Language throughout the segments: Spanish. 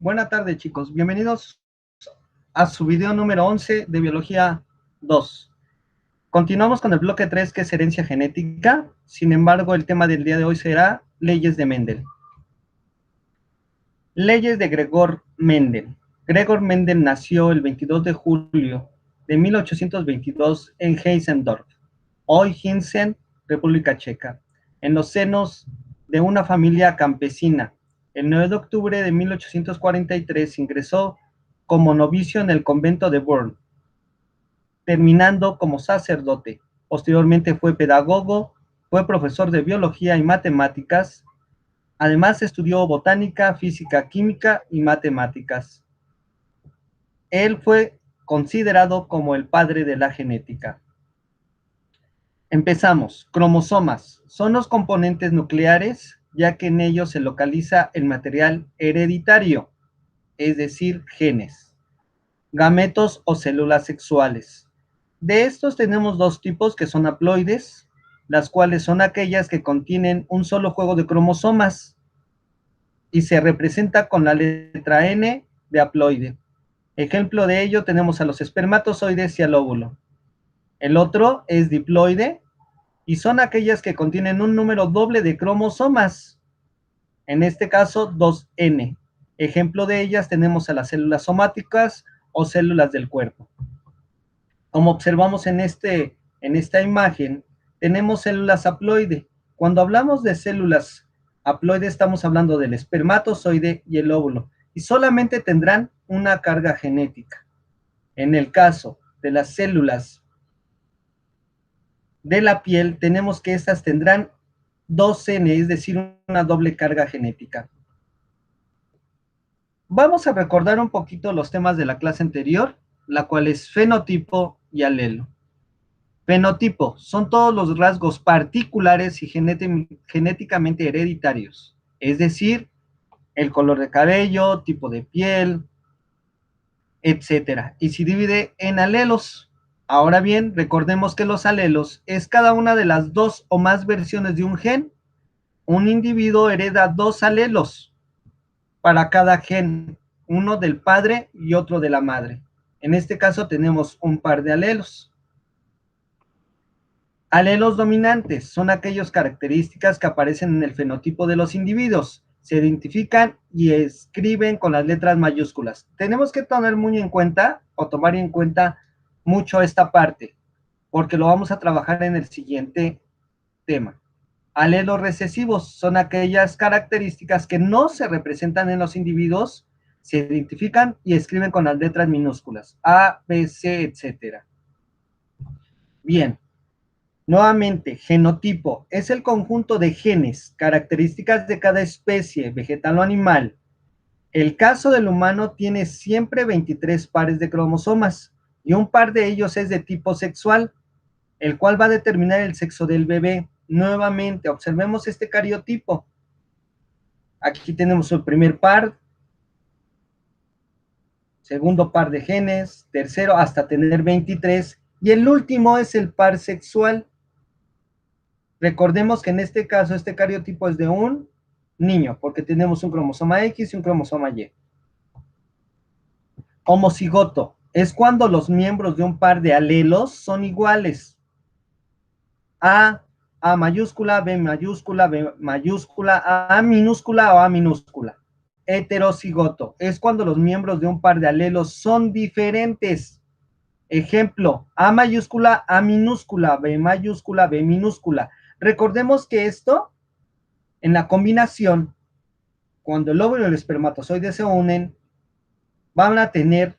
Buenas tardes, chicos. Bienvenidos a su video número 11 de Biología 2. Continuamos con el bloque 3, que es herencia genética. Sin embargo, el tema del día de hoy será leyes de Mendel. Leyes de Gregor Mendel. Gregor Mendel nació el 22 de julio de 1822 en Heissendorf, hoy Hinsen, República Checa, en los senos de una familia campesina. El 9 de octubre de 1843 ingresó como novicio en el convento de Brno, terminando como sacerdote. Posteriormente fue pedagogo, fue profesor de biología y matemáticas. Además estudió botánica, física, química y matemáticas. Él fue considerado como el padre de la genética. Empezamos. Cromosomas son los componentes nucleares, ya que en ellos se localiza el material hereditario, es decir, genes. Gametos o células sexuales. De estos tenemos dos tipos, que son haploides, las cuales son aquellas que contienen un solo juego de cromosomas y se representa con la letra N de haploide. Ejemplo de ello tenemos a los espermatozoides y al óvulo. El otro es diploide y son aquellas que contienen un número doble de cromosomas, en este caso 2N. Ejemplo de ellas tenemos a las células somáticas o células del cuerpo. Como observamos en esta imagen, tenemos células haploide. Cuando hablamos de células haploide, estamos hablando del espermatozoide y el óvulo, y solamente tendrán una carga genética. En el caso de las células de la piel, tenemos que estas tendrán 2N, es decir, una doble carga genética. Vamos a recordar un poquito los temas de la clase anterior, la cual es fenotipo y alelo. Fenotipo son todos los rasgos particulares y genéticamente hereditarios, es decir, el color de cabello, tipo de piel, etcétera. Y se divide en alelos. Ahora bien, recordemos que los alelos es cada una de las dos o más versiones de un gen. Un individuo hereda dos alelos para cada gen, uno del padre y otro de la madre. En este caso tenemos un par de alelos. Alelos dominantes son aquellas características que aparecen en el fenotipo de los individuos. Se identifican y escriben con las letras mayúsculas. Tenemos que tener muy en cuenta o tomar en cuenta mucho esta parte, porque lo vamos a trabajar en el siguiente tema. Alelos recesivos son aquellas características que no se representan en los individuos, se identifican y escriben con las letras minúsculas, A, B, C, etc. Bien, nuevamente, genotipo es el conjunto de genes, características de cada especie, vegetal o animal. El caso del humano tiene siempre 23 pares de cromosomas y un par de ellos es de tipo sexual, el cual va a determinar el sexo del bebé. Nuevamente, observemos este cariotipo. Aquí tenemos el primer par, segundo par de genes, tercero hasta tener 23, y el último es el par sexual. Recordemos que en este caso este cariotipo es de un niño, porque tenemos un cromosoma X y un cromosoma Y. Homocigoto es cuando los miembros de un par de alelos son iguales. A mayúscula, B mayúscula, B mayúscula, A minúscula o A minúscula. Heterocigoto es cuando los miembros de un par de alelos son diferentes. Ejemplo, A mayúscula, A minúscula, B mayúscula, B minúscula. Recordemos que esto, en la combinación, cuando el óvulo y el espermatozoide se unen, van a tener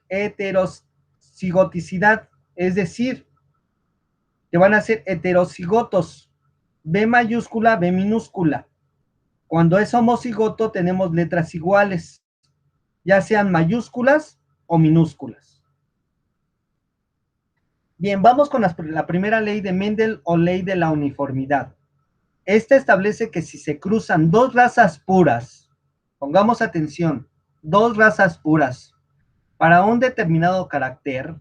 heterocigoticidad, es decir, que van a ser heterocigotos, B mayúscula, B minúscula. Cuando es homocigoto tenemos letras iguales, ya sean mayúsculas o minúsculas. Bien, vamos con la primera ley de Mendel o ley de la uniformidad. Esta establece que si se cruzan dos razas puras, pongamos atención, dos razas puras, para un determinado carácter,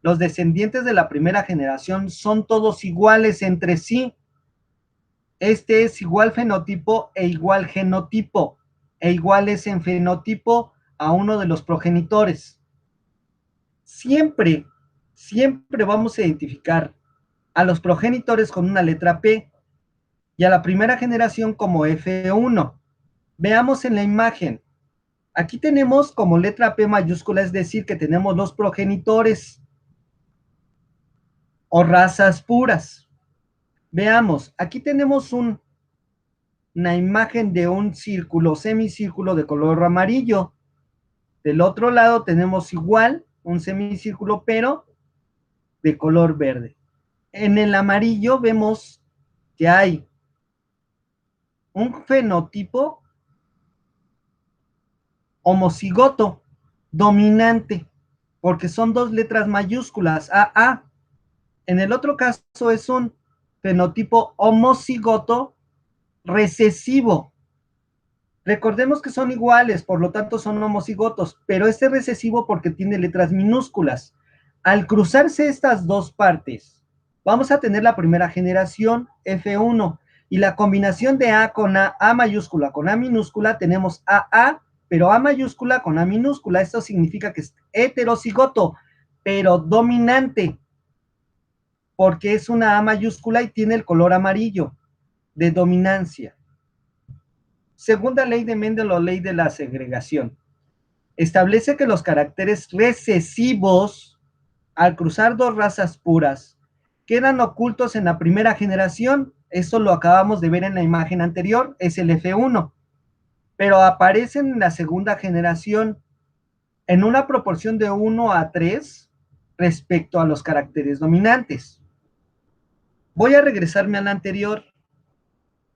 los descendientes de la primera generación son todos iguales entre sí. Este es igual fenotipo e igual genotipo. e iguales en fenotipo a uno de los progenitores. Siempre vamos a identificar a los progenitores con una letra P y a la primera generación como F1. Veamos en la imagen. Aquí tenemos como letra P mayúscula, es decir, que tenemos los progenitores o razas puras. Veamos, aquí tenemos una imagen de un círculo, semicírculo de color amarillo. Del otro lado tenemos igual un semicírculo, pero de color verde. En el amarillo vemos que hay un fenotipo homocigoto dominante, porque son dos letras mayúsculas, AA. En el otro caso es un fenotipo homocigoto recesivo. Recordemos que son iguales, por lo tanto son homocigotos, pero este es recesivo porque tiene letras minúsculas. Al cruzarse estas dos partes, vamos a tener la primera generación, F1, y la combinación de A con A mayúscula con A minúscula, tenemos AA, pero A mayúscula con A minúscula. Esto significa que es heterocigoto, pero dominante, porque es una A mayúscula y tiene el color amarillo, de dominancia. Segunda ley de Mendel o ley de la segregación. Establece que los caracteres recesivos, al cruzar dos razas puras, quedan ocultos en la primera generación. Eso lo acabamos de ver en la imagen anterior, es el F1. Pero aparecen en la segunda generación en una proporción de 1 a 3 respecto a los caracteres dominantes. Voy a regresarme a la anterior.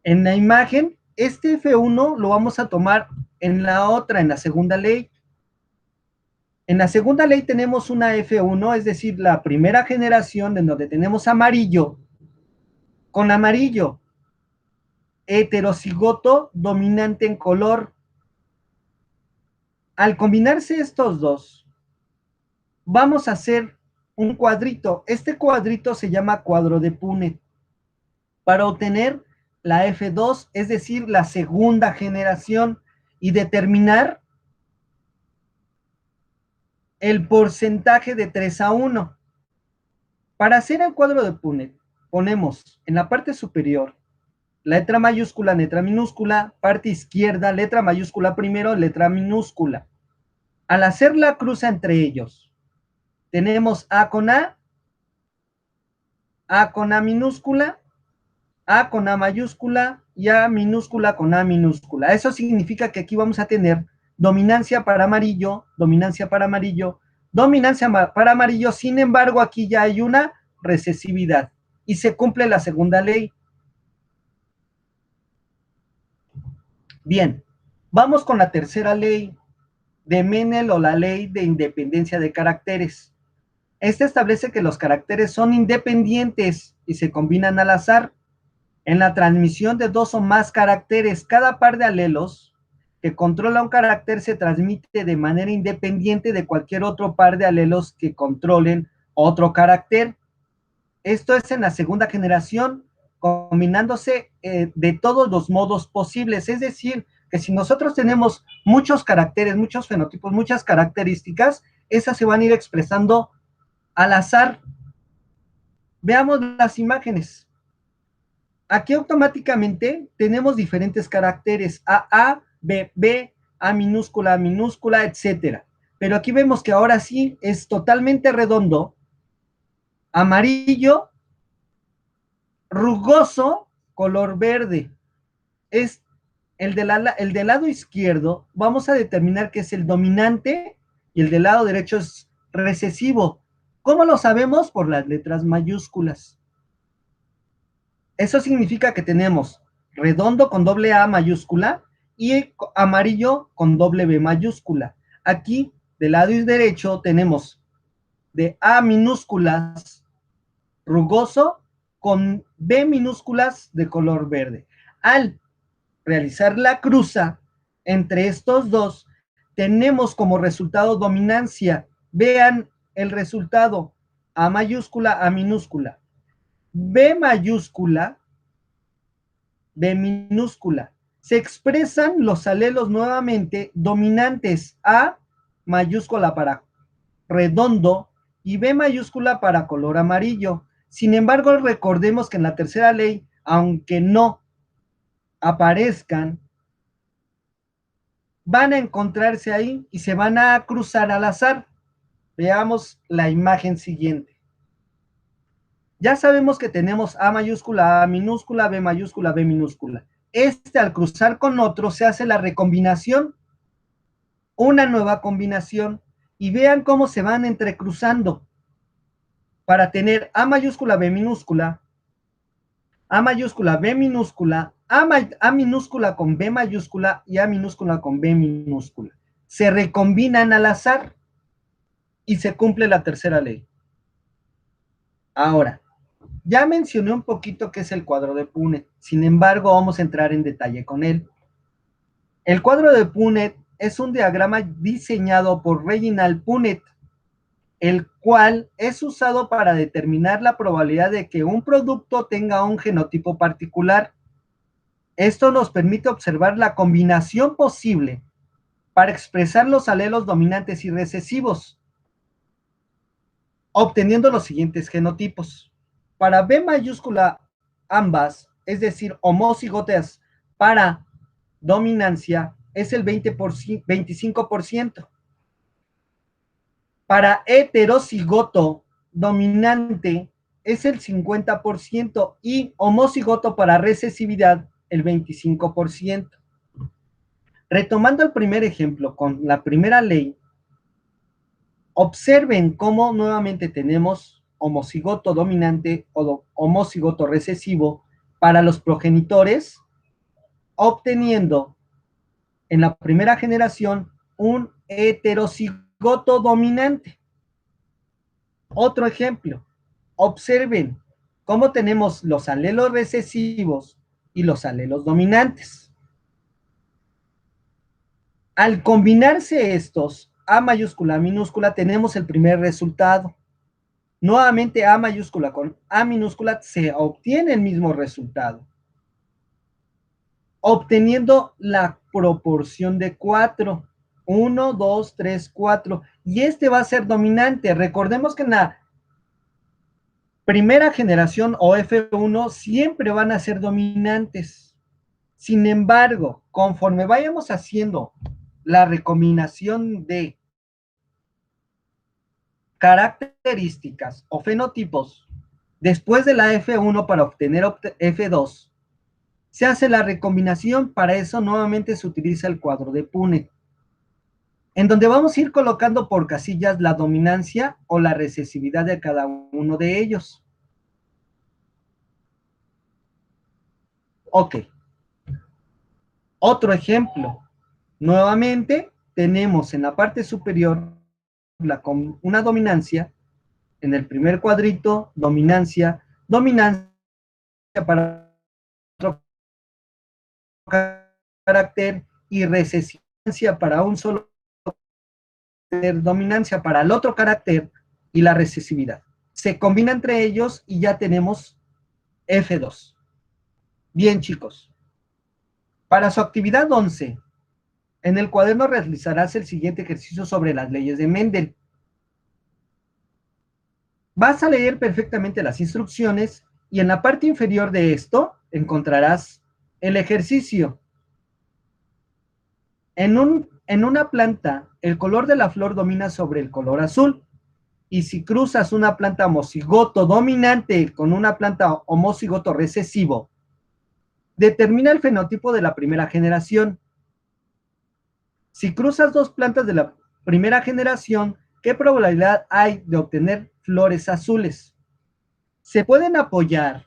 En la imagen, este F1 lo vamos a tomar en la otra, en la segunda ley. En la segunda ley tenemos una F1, es decir, la primera generación en donde tenemos amarillo con amarillo, heterocigoto dominante en color. Al combinarse estos dos, vamos a hacer un cuadrito. Este cuadrito se llama cuadro de Punnett. Para obtener la F2, es decir, la segunda generación, y determinar el porcentaje de 3-1. Para hacer el cuadro de Punnett, ponemos en la parte superior letra mayúscula, letra minúscula, parte izquierda, letra mayúscula primero, letra minúscula. Al hacer la cruza entre ellos, tenemos A con A con A minúscula, A con A mayúscula y A minúscula con A minúscula. Eso significa que aquí vamos a tener dominancia para amarillo, dominancia para amarillo, dominancia para amarillo. Sin embargo, aquí ya hay una recesividad y se cumple la segunda ley. Bien, vamos con la tercera ley de Mendel o la ley de independencia de caracteres. Esta establece que los caracteres son independientes y se combinan al azar. En la transmisión de dos o más caracteres, cada par de alelos que controla un carácter se transmite de manera independiente de cualquier otro par de alelos que controlen otro carácter. Esto es en la segunda generación, combinándose de todos los modos posibles. Es decir, que si nosotros tenemos muchos caracteres, muchos fenotipos, muchas características, esas se van a ir expresando al azar. Veamos las imágenes. Aquí automáticamente tenemos diferentes caracteres, AA, BB, A minúscula, etcétera. Pero aquí vemos que ahora sí es totalmente redondo, amarillo, rugoso, color verde. Es el del lado izquierdo, vamos a determinar que es el dominante y el del lado derecho es recesivo. ¿Cómo lo sabemos? Por las letras mayúsculas. Eso significa que tenemos redondo con doble A mayúscula y amarillo con doble B mayúscula. Aquí, del lado derecho, tenemos de A minúsculas rugoso con B minúsculas de color verde. Al realizar la cruza entre estos dos, tenemos como resultado dominancia. Vean el resultado, A mayúscula, A minúscula. B mayúscula, B minúscula. Se expresan los alelos nuevamente dominantes, A mayúscula para redondo y B mayúscula para color amarillo. Sin embargo, recordemos que en la tercera ley, aunque no aparezcan, van a encontrarse ahí y se van a cruzar al azar. Veamos la imagen siguiente. Ya sabemos que tenemos A mayúscula, A minúscula, B mayúscula, B minúscula. Al cruzar con otro se hace la recombinación, una nueva combinación, y vean cómo se van entrecruzando para tener A mayúscula, B minúscula, A mayúscula, B minúscula, A minúscula con B mayúscula y A minúscula con B minúscula. Se recombinan al azar y se cumple la tercera ley. Ahora, ya mencioné un poquito qué es el cuadro de Punnett, sin embargo vamos a entrar en detalle con él. El cuadro de Punnett es un diagrama diseñado por Reginald Punnett, el cual es usado para determinar la probabilidad de que un producto tenga un genotipo particular. Esto nos permite observar la combinación posible para expresar los alelos dominantes y recesivos, obteniendo los siguientes genotipos. Para B mayúscula ambas, es decir, homocigotas para dominancia, es el 25%. Para heterocigoto dominante es el 50% y homocigoto para recesividad el 25%. Retomando el primer ejemplo con la primera ley, observen cómo nuevamente tenemos homocigoto dominante o homocigoto recesivo para los progenitores, obteniendo en la primera generación un heterocigoto dominante. Otro ejemplo, observen cómo tenemos los alelos recesivos y los alelos dominantes. Al combinarse estos, A mayúscula, minúscula, tenemos el primer resultado. Nuevamente A mayúscula con A minúscula se obtiene el mismo resultado, obteniendo la proporción de 4. 1, 2, 3, 4. Y este va a ser dominante. Recordemos que en la primera generación o F1 siempre van a ser dominantes. Sin embargo, conforme vayamos haciendo la recombinación de características o fenotipos después de la F1 para obtener F2, se hace la recombinación. Para eso nuevamente se utiliza el cuadro de Punnett, en donde vamos a ir colocando por casillas la dominancia o la recesividad de cada uno de ellos. Ok. Otro ejemplo. Nuevamente tenemos en la parte superior una dominancia. En el primer cuadrito, dominancia para otro carácter y recesivancia para un solo carácter, dominancia para el otro carácter y la recesividad. Se combina entre ellos y ya tenemos F2. Bien, chicos. Para su actividad 11, en el cuaderno realizarás el siguiente ejercicio sobre las leyes de Mendel. Vas a leer perfectamente las instrucciones y en la parte inferior de esto encontrarás el ejercicio. En una planta, el color de la flor domina sobre el color azul. Y si cruzas una planta homocigoto dominante con una planta homocigoto recesivo, determina el fenotipo de la primera generación. Si cruzas dos plantas de la primera generación, ¿qué probabilidad hay de obtener flores azules? Se pueden apoyar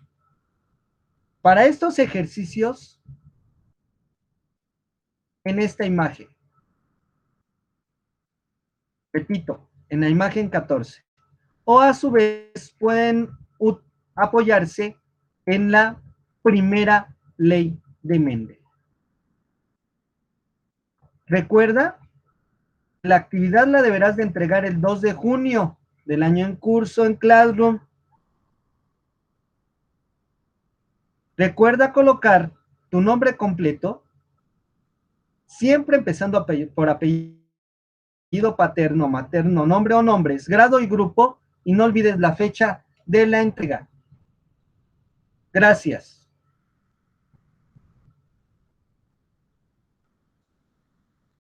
para estos ejercicios en esta imagen. Repito, en la imagen 14. O a su vez pueden apoyarse en la primera ley de Mendel. Recuerda, la actividad la deberás de entregar el 2 de junio del año en curso en Classroom. Recuerda colocar tu nombre completo, Siempre empezando por apellido paterno, materno, nombre o nombres, grado y grupo, y no olvides la fecha de la entrega. Gracias.